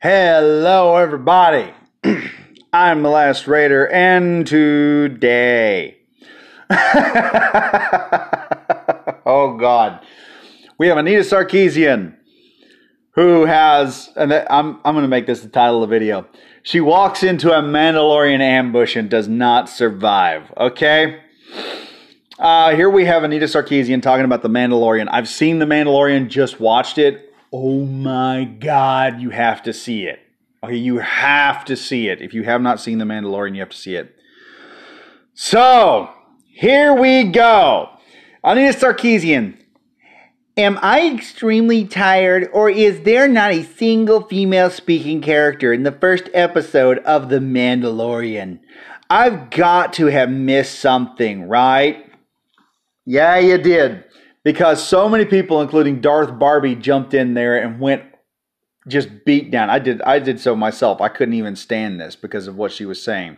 Hello, everybody. I'm the Last Raider, and today, oh God, we have Anita Sarkeesian, who has, and I'm going to make this the title of the video. She walks into a Mandalorian ambush and does not survive. Okay. Here we have Anita Sarkeesian talking about the Mandalorian. I've seen the Mandalorian, just watched it. Oh my God, you have to see it. Okay, you have to see it. If you have not seen The Mandalorian, you have to see it. So, here we go. Anita Sarkeesian. Am I extremely tired, or is there not a single female speaking character in the first episode of The Mandalorian? I've got to have missed something, right? Yeah, you did. Because so many people, including Darth Barbie, jumped in there and went just beat down. I did so myself. I couldn't even stand this because of what she was saying.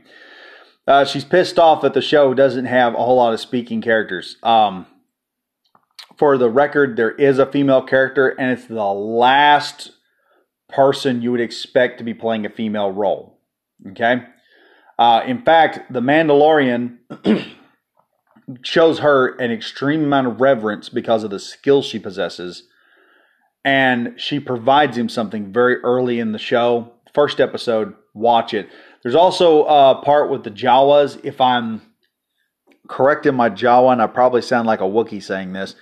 She's pissed off that the show doesn't have a whole lot of speaking characters. For the record, there is a female character, and it's the last person you would expect to be playing a female role. Okay? In fact, The Mandalorian shows her an extreme amount of reverence because of the skills she possesses, and she provides him something very early in the show. First episode, watch it. There's also a part with the Jawas. If I'm correct in my Jawa, and I probably sound like a Wookiee saying this,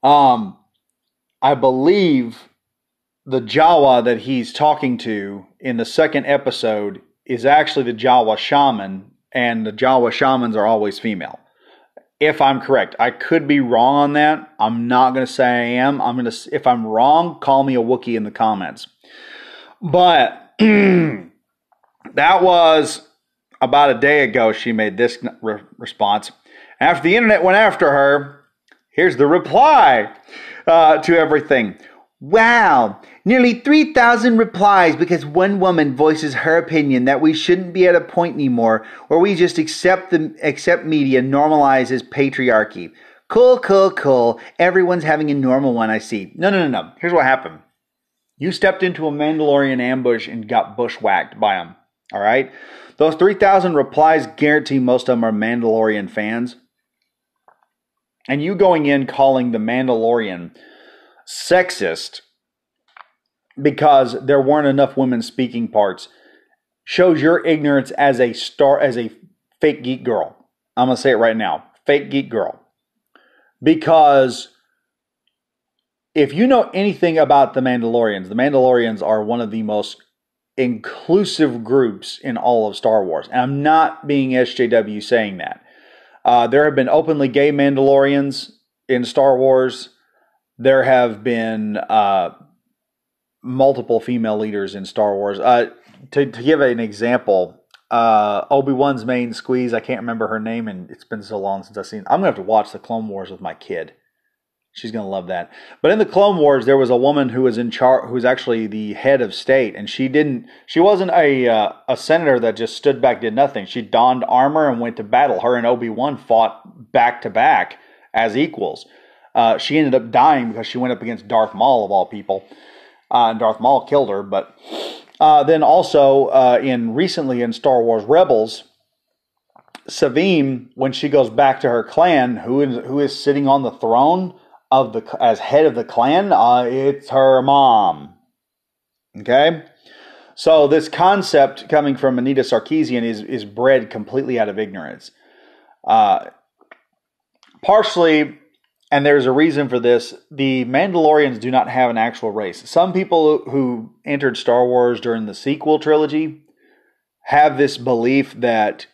I believe the Jawa that he's talking to in the second episode is actually the Jawa shaman, and the Jawa shamans are always female. If I'm correct. I could be wrong on that. I'm not going to say I am. If I'm wrong, call me a Wookiee in the comments. But that was about a day ago she made this response. After the internet went after her, here's the reply to everything. Wow, nearly 3,000 replies because one woman voices her opinion that we shouldn't be at a point anymore where we just accept media normalizes patriarchy. Cool. Everyone's having a normal one, I see. No. Here's what happened. You stepped into a Mandalorian ambush and got bushwhacked by them. All right? Those 3,000 replies, guarantee most of them are Mandalorian fans. And you going in calling the Mandalorian sexist because there weren't enough women speaking parts shows your ignorance as a fake geek girl. I'm going to say it right now. Fake geek girl. Because if you know anything about the Mandalorians are one of the most inclusive groups in all of Star Wars. And I'm not being SJW saying that. There have been openly gay Mandalorians in Star Wars. There have been multiple female leaders in Star Wars. To give an example, Obi-Wan's main squeeze, I can't remember her name, and it's been so long since I've seen it. I'm going to have to watch the Clone Wars with my kid. She's going to love that. But in the Clone Wars, there was a woman who was in charge, who was actually the head of state, and she wasn't a senator that just stood back, did nothing. She donned armor and went to battle. Her and Obi-Wan fought back to back as equals. She ended up dying because she went up against Darth Maul, of all people. And Darth Maul killed her. But then also, recently in Star Wars Rebels, Savine, when she goes back to her clan, who is sitting on the throne as head of the clan, it's her mom. Okay? So this concept coming from Anita Sarkeesian is bred completely out of ignorance. Partially, and there's a reason for this, the Mandalorians do not have an actual race. Some people who entered Star Wars during the sequel trilogy have this belief that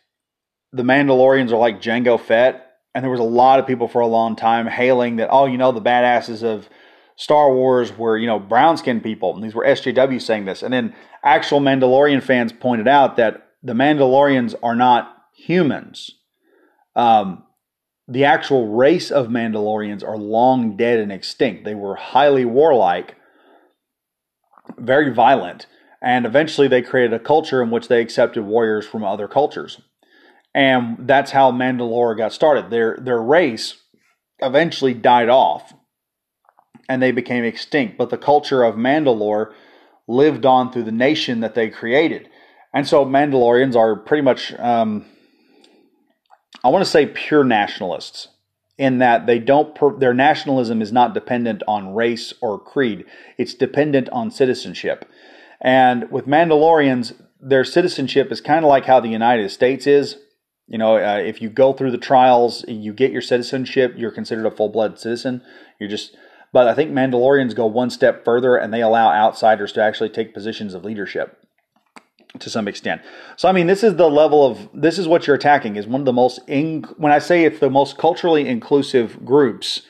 the Mandalorians are like Jango Fett. And there was a lot of people for a long time hailing that, the badasses of Star Wars were, brown-skinned people. And these were SJW saying this. And then actual Mandalorian fans pointed out that the Mandalorians are not humans. The actual race of Mandalorians are long dead and extinct. They were highly warlike, very violent, and eventually they created a culture in which they accepted warriors from other cultures. And that's how Mandalore got started. Their race eventually died off, and they became extinct. But the culture of Mandalore lived on through the nation that they created. And so Mandalorians are pretty much, I want to say pure nationalists, in that they don't, their nationalism is not dependent on race or creed. It's dependent on citizenship. And with Mandalorians, their citizenship is kind of like how the United States is. You know, if you go through the trials, you get your citizenship, you're considered a full-blood citizen. But I think Mandalorians go one step further, and they allow outsiders to actually take positions of leadership to some extent. So, I mean, this is what you're attacking, is one of the most, when I say it's the most culturally inclusive groups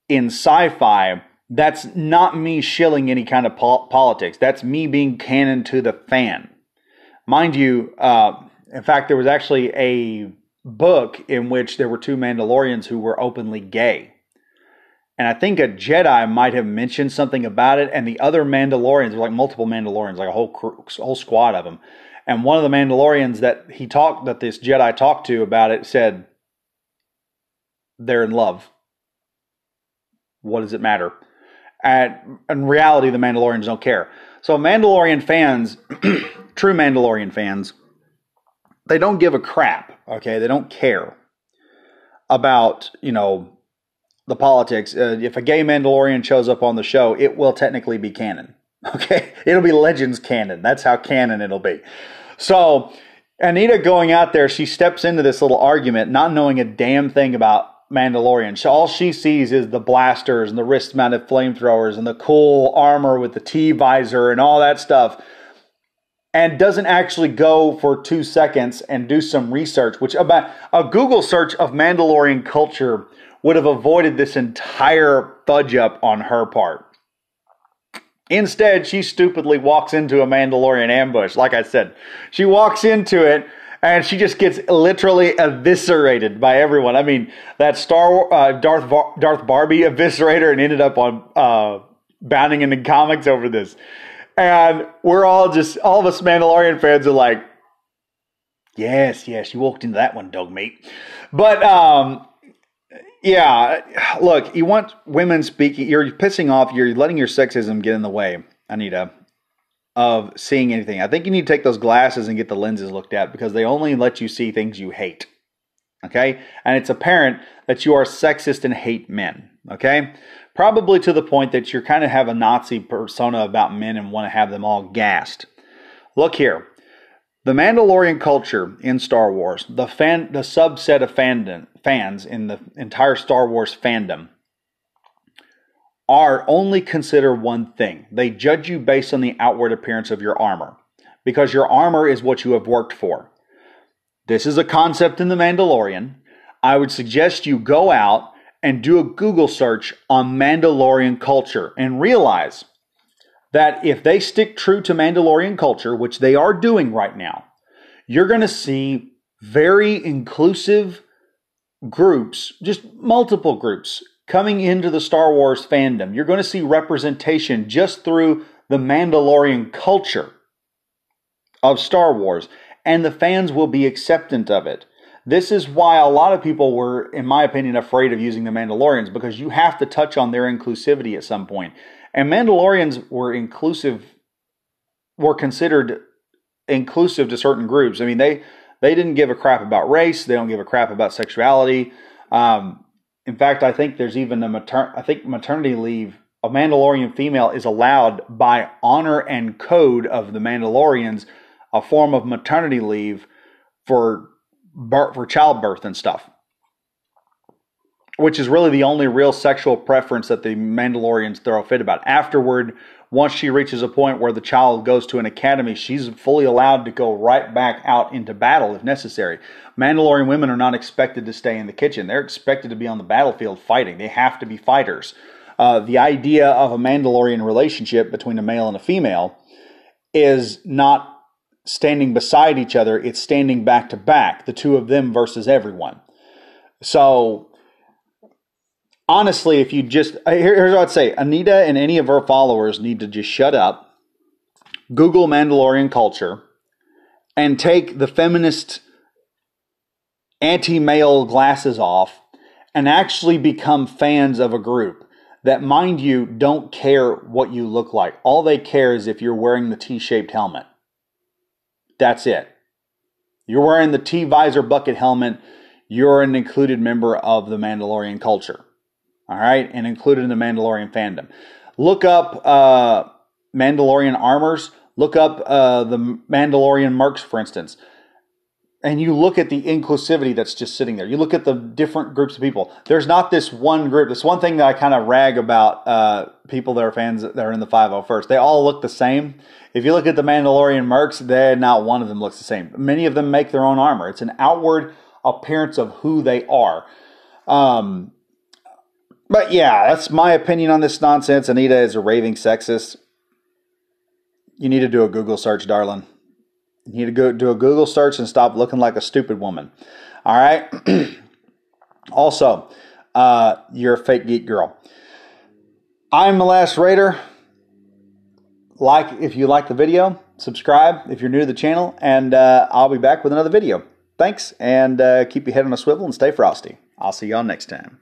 in sci-fi, that's not me shilling any kind of politics. That's me being canon to the fan. Mind you, in fact, there was actually a book in which there were two Mandalorians who were openly gay. And I think a Jedi might have mentioned something about it, and the other Mandalorians, there were like multiple Mandalorians, like a whole squad of them. And one of the Mandalorians that this Jedi talked to about it said, they're in love. What does it matter? And in reality, the Mandalorians don't care. So Mandalorian fans, true Mandalorian fans, they don't give a crap, okay? They don't care about, the politics. If a gay Mandalorian shows up on the show, it will technically be canon, okay? It'll be Legends canon. That's how canon it'll be. So Anita going out there, she steps into this little argument not knowing a damn thing about Mandalorian. So all she sees is the blasters and the wrist-mounted flamethrowers and the cool armor with the T-visor and all that stuff, and doesn't actually go for 2 seconds and do some research, which about a Google search of Mandalorian culture would have avoided this entire fudge up on her part. Instead, she stupidly walks into a Mandalorian ambush. Like I said, she walks into it and she just gets literally eviscerated by everyone. I mean, that Darth Barbie eviscerator and ended up on bounding into comics over this. And we're all of us Mandalorian fans are like, yes, you walked into that one, dog meat. But, yeah, look, you want women speaking, you're pissing off, you're letting your sexism get in the way, Anita, of seeing anything. I think you need to take those glasses and get the lenses looked at, because they only let you see things you hate, okay? And it's apparent that you are sexist and hate men, okay? Probably to the point that you kind of have a Nazi persona about men and want to have them all gassed. Look here. The Mandalorian culture in Star Wars, the subset of fans in the entire Star Wars fandom, are only consider one thing. They judge you based on the outward appearance of your armor, because your armor is what you have worked for. This is a concept in The Mandalorian. I would suggest you go out and do a Google search on Mandalorian culture and realize that if they stick true to Mandalorian culture, which they are doing right now, you're going to see very inclusive groups, just multiple groups, coming into the Star Wars fandom. You're going to see representation just through the Mandalorian culture of Star Wars, and the fans will be acceptant of it. This is why a lot of people were, in my opinion, afraid of using the Mandalorians, because you have to touch on their inclusivity at some point. And Mandalorians were considered inclusive to certain groups. I mean, they didn't give a crap about race. They don't give a crap about sexuality. In fact, I think there's even maternity leave. A Mandalorian female is allowed by honor and code of the Mandalorians, a form of maternity leave for childbirth and stuff, which is really the only real sexual preference that the Mandalorians throw a fit about. Afterward, once she reaches a point where the child goes to an academy, she's fully allowed to go right back out into battle if necessary. Mandalorian women are not expected to stay in the kitchen. They're expected to be on the battlefield fighting. They have to be fighters. The idea of a Mandalorian relationship between a male and a female is not standing beside each other. It's standing back to back, the two of them versus everyone. So honestly, if you just, here's what I'd say. Anita and any of her followers need to just shut up, Google Mandalorian culture, and take the feminist anti-male glasses off and actually become fans of a group. that, mind you, don't care what you look like. All they care is if you're wearing the T-shaped helmet. That's it. You're wearing the T-visor bucket helmet, you're an included member of the Mandalorian culture. All right? And included in the Mandalorian fandom. Look up Mandalorian armors. Look up the Mandalorian mercs, for instance. And you look at the inclusivity that's just sitting there. You look at the different groups of people. There's not this one group. This one thing that I kind of rag about people that are fans that are in the 501st. They all look the same. If you look at the Mandalorian mercs, not one of them looks the same. Many of them make their own armor. It's an outward appearance of who they are. But yeah, that's my opinion on this nonsense. Anita is a raving sexist. You need to do a Google search, darling. You need to go do a Google search and stop looking like a stupid woman. All right? Also, you're a fake geek girl. I'm the Last Raider. Like if you like the video, subscribe if you're new to the channel, and I'll be back with another video. Thanks, and keep your head on a swivel and stay frosty. I'll see y'all next time.